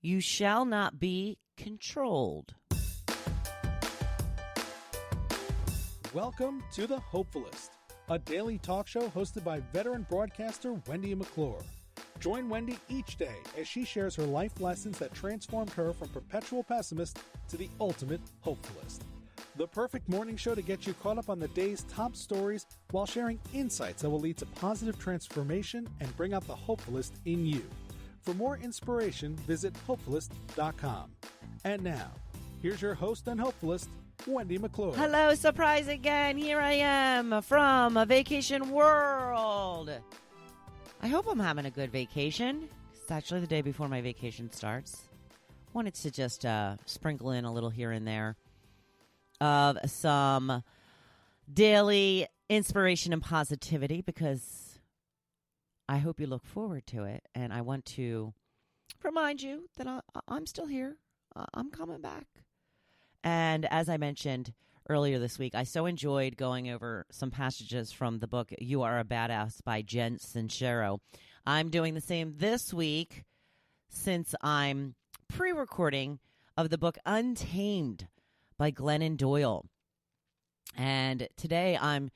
You shall not be controlled. Welcome to the Hopefulist, a daily talk show hosted by veteran broadcaster Wendy McClure. Join Wendy each day as she shares her life lessons that transformed her from perpetual pessimist to the ultimate hopefulist. The perfect morning show to get you caught up on the day's top stories while sharing insights that will lead to positive transformation and bring out the hopefulist in you. For more inspiration, visit Hopefulist.com. And now, here's your host and hopefulist, Wendy McClure. Hello, surprise again. Here I am from a vacation world. I hope I'm having a good vacation. It's actually the day before my vacation starts. Wanted to just sprinkle in a little here and there of some daily inspiration and positivity because I hope you look forward to it. And I want to remind you that I'm still here. I'm coming back. And as I mentioned earlier this week, I so enjoyed going over some passages from the book You Are a Badass by Jen Sincero. I'm doing the same this week since I'm pre-recording of the book Untamed by Glennon Doyle. And today I'm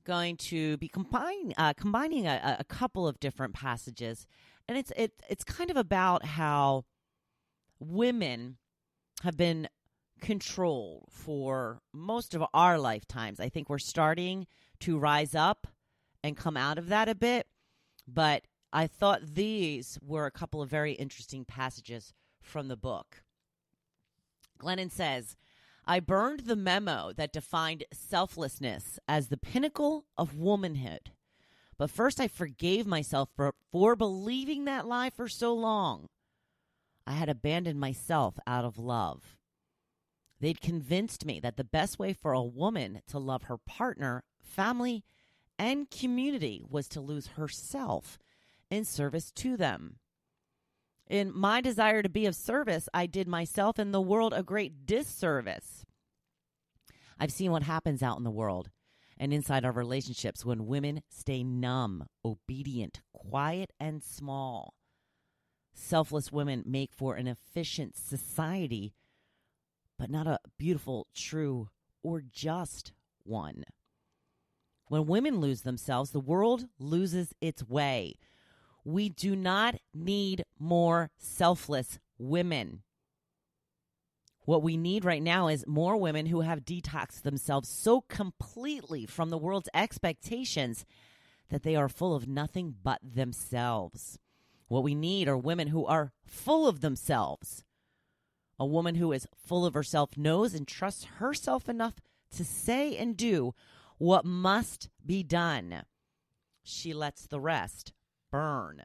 going to be combining a couple of different passages. And it's kind of about how women have been controlled for most of our lifetimes. I think we're starting to rise up and come out of that a bit, but I thought these were a couple of very interesting passages from the book. Glennon says, I burned the memo that defined selflessness as the pinnacle of womanhood. But first I forgave myself for believing that lie for so long. I had abandoned myself out of love. They'd convinced me that the best way for a woman to love her partner, family, and community was to lose herself in service to them. In my desire to be of service, I did myself and the world a great disservice. I've seen what happens out in the world and inside our relationships when women stay numb, obedient, quiet, and small. Selfless women make for an efficient society, but not a beautiful, true, or just one. When women lose themselves, the world loses its way. We do not need more selfless women. What we need right now is more women who have detoxed themselves so completely from the world's expectations that they are full of nothing but themselves. What we need are women who are full of themselves. A woman who is full of herself knows and trusts herself enough to say and do what must be done. She lets the rest burn.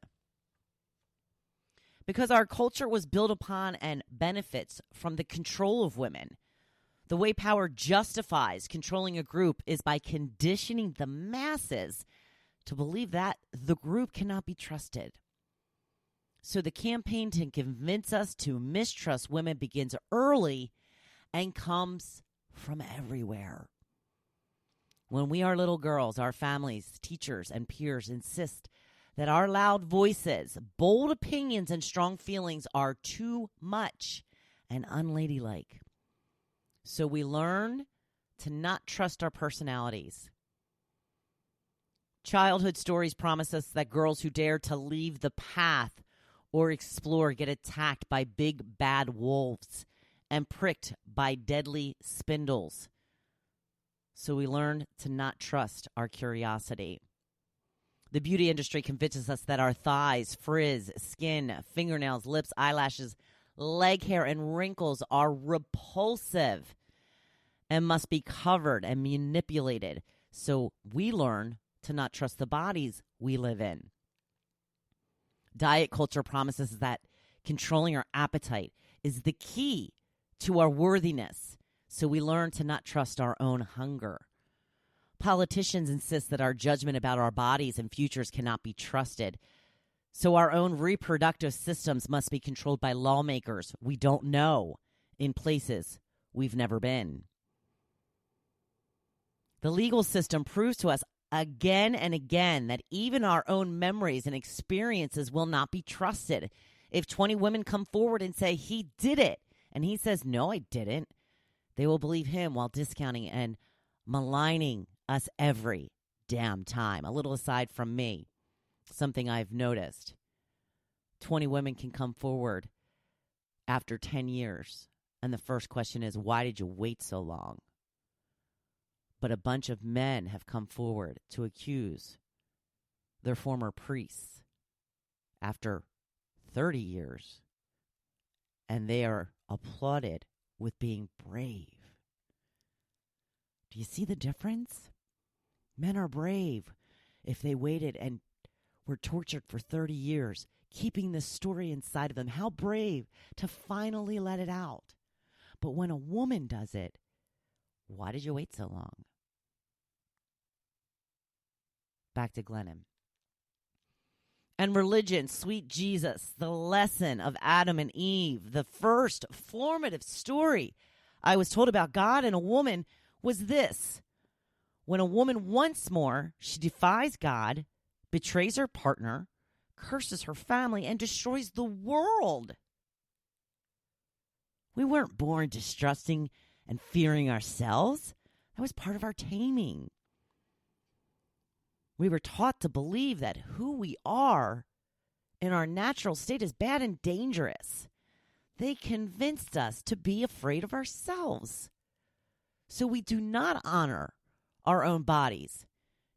Because our culture was built upon and benefits from the control of women. The way power justifies controlling a group is by conditioning the masses to believe that the group cannot be trusted. So the campaign to convince us to mistrust women begins early and comes from everywhere. When we are little girls, our families, teachers, and peers insist that our loud voices, bold opinions, and strong feelings are too much and unladylike. So we learn to not trust our personalities. Childhood stories promise us that girls who dare to leave the path or explore get attacked by big bad wolves and pricked by deadly spindles. So we learn to not trust our curiosity. The beauty industry convinces us that our thighs, frizz, skin, fingernails, lips, eyelashes, leg hair, and wrinkles are repulsive and must be covered and manipulated. So we learn to not trust the bodies we live in. Diet culture promises that controlling our appetite is the key to our worthiness. So we learn to not trust our own hunger. Politicians insist that our judgment about our bodies and futures cannot be trusted. So our own reproductive systems must be controlled by lawmakers we don't know in places we've never been. The legal system proves to us again and again that even our own memories and experiences will not be trusted. If 20 women come forward and say he did it, and he says, no, I didn't, they will believe him while discounting and maligning us every damn time. A little aside from me, something I've noticed. 20 women can come forward after 10 years. And the first question is, why did you wait so long? But a bunch of men have come forward to accuse their former priests after 30 years. And they are applauded with being brave. Do you see the difference? Men are brave if they waited and were tortured for 30 years, keeping this story inside of them. How brave to finally let it out. But when a woman does it, why did you wait so long? Back to Glennon. And religion, sweet Jesus, the lesson of Adam and Eve, the first formative story I was told about God and a woman was this. When a woman once more, she defies God, betrays her partner, curses her family, and destroys the world. We weren't born distrusting and fearing ourselves. That was part of our taming. We were taught to believe that who we are in our natural state is bad and dangerous. They convinced us to be afraid of ourselves. So we do not honor our own bodies,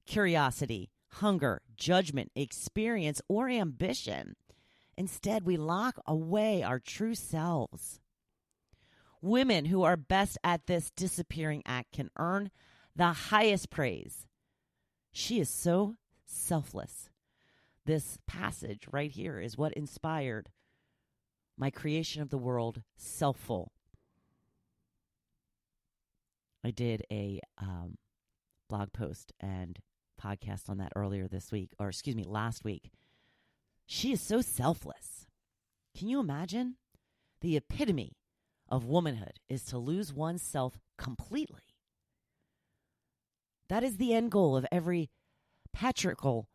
curiosity, hunger, judgment, experience, or ambition. Instead, we lock away our true selves. Women who are best at this disappearing act can earn the highest praise. She is so selfless. This passage right here is what inspired my creation of the world, Selfful. I did a blog post and podcast on that last week. She is so selfless. Can you imagine? The epitome of womanhood is to lose oneself completely. That is the end goal of every patriarchal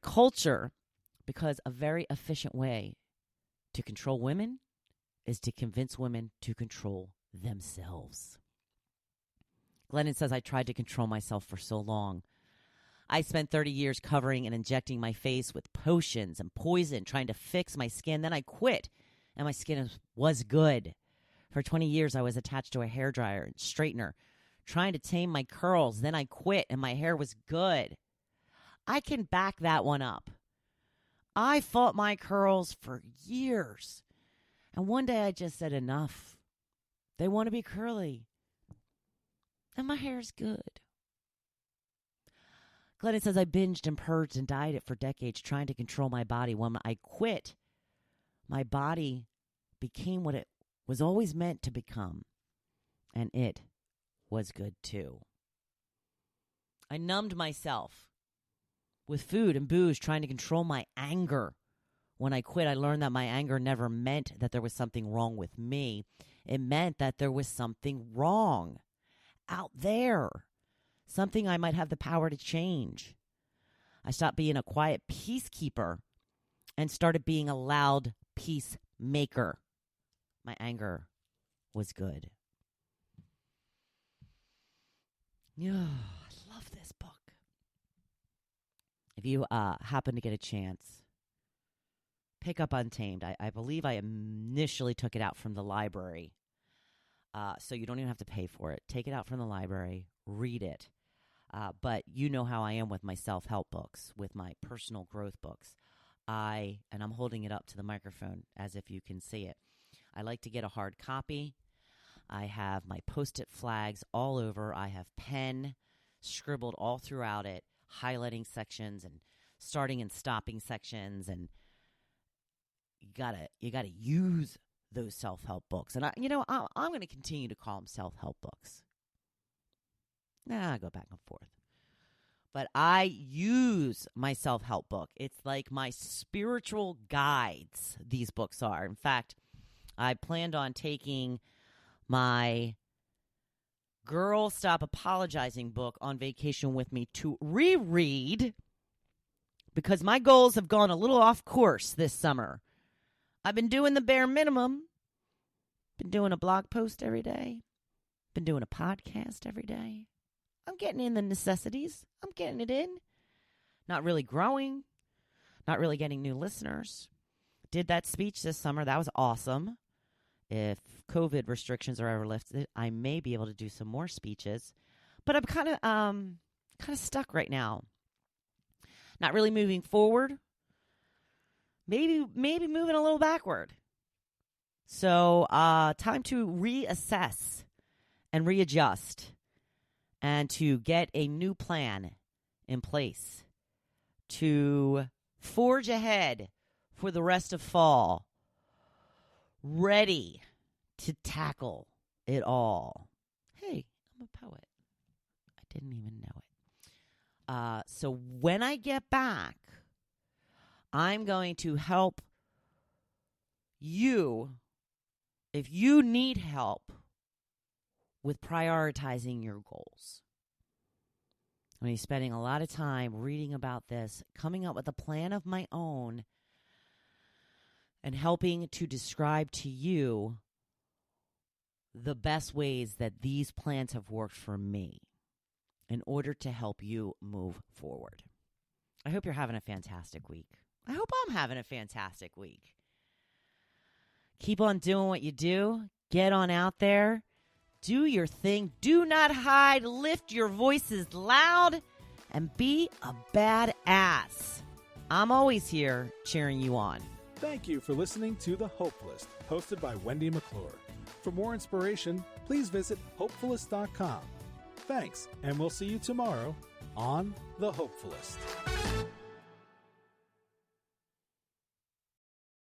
culture, because a very efficient way to control women is to convince women to control themselves. Glennon says, I tried to control myself for so long. I spent 30 years covering and injecting my face with potions and poison, trying to fix my skin. Then I quit, and my skin was good. For 20 years, I was attached to a hairdryer and straightener, trying to tame my curls. Then I quit, and my hair was good. I can back that one up. I fought my curls for years. And one day I just said, enough. They want to be curly. And my hair is good. Glennon says, I binged and purged and dieted for decades trying to control my body. When I quit, my body became what it was always meant to become. And it was good too. I numbed myself with food and booze, trying to control my anger. When I quit, I learned that my anger never meant that there was something wrong with me. It meant that there was something wrong out there, something I might have the power to change. I stopped being a quiet peacekeeper and started being a loud peacemaker. My anger was good. Yeah, I love this book. If you happen to get a chance, pick up Untamed. I believe I initially took it out from the library. So you don't even have to pay for it. Take it out from the library, read it. But you know how I am with my self-help books, with my personal growth books. And I'm holding it up to the microphone as if you can see it. I like to get a hard copy. I have my Post-it flags all over. I have pen scribbled all throughout it, highlighting sections and starting and stopping sections. And you gotta use those self-help books. And I'm going to continue to call them self-help books. I go back and forth. But I use my self-help book. It's like my spiritual guides, these books are. In fact, I planned on taking my Girl Stop Apologizing book on vacation with me to reread because my goals have gone a little off course this summer. I've been doing the bare minimum. Been doing a blog post every day. Been doing a podcast every day. I'm getting in the necessities. I'm getting it in. Not really growing. Not really getting new listeners. Did that speech this summer. That was awesome. If COVID restrictions are ever lifted, I may be able to do some more speeches. But I'm kind of stuck right now. Not really moving forward. Maybe moving a little backward. So time to reassess and readjust and to get a new plan in place to forge ahead for the rest of fall, ready to tackle it all. Hey, I'm a poet. I didn't even know it. So when I get back, I'm going to help you if you need help with prioritizing your goals. I'm going to be spending a lot of time reading about this, coming up with a plan of my own, and helping to describe to you the best ways that these plans have worked for me in order to help you move forward. I hope you're having a fantastic week. I hope I'm having a fantastic week. Keep on doing what you do. Get on out there. Do your thing. Do not hide. Lift your voices loud and be a badass. I'm always here cheering you on. Thank you for listening to The Hopefulist, hosted by Wendy McClure. For more inspiration, please visit hopefulist.com. Thanks, and we'll see you tomorrow on The Hopefulist.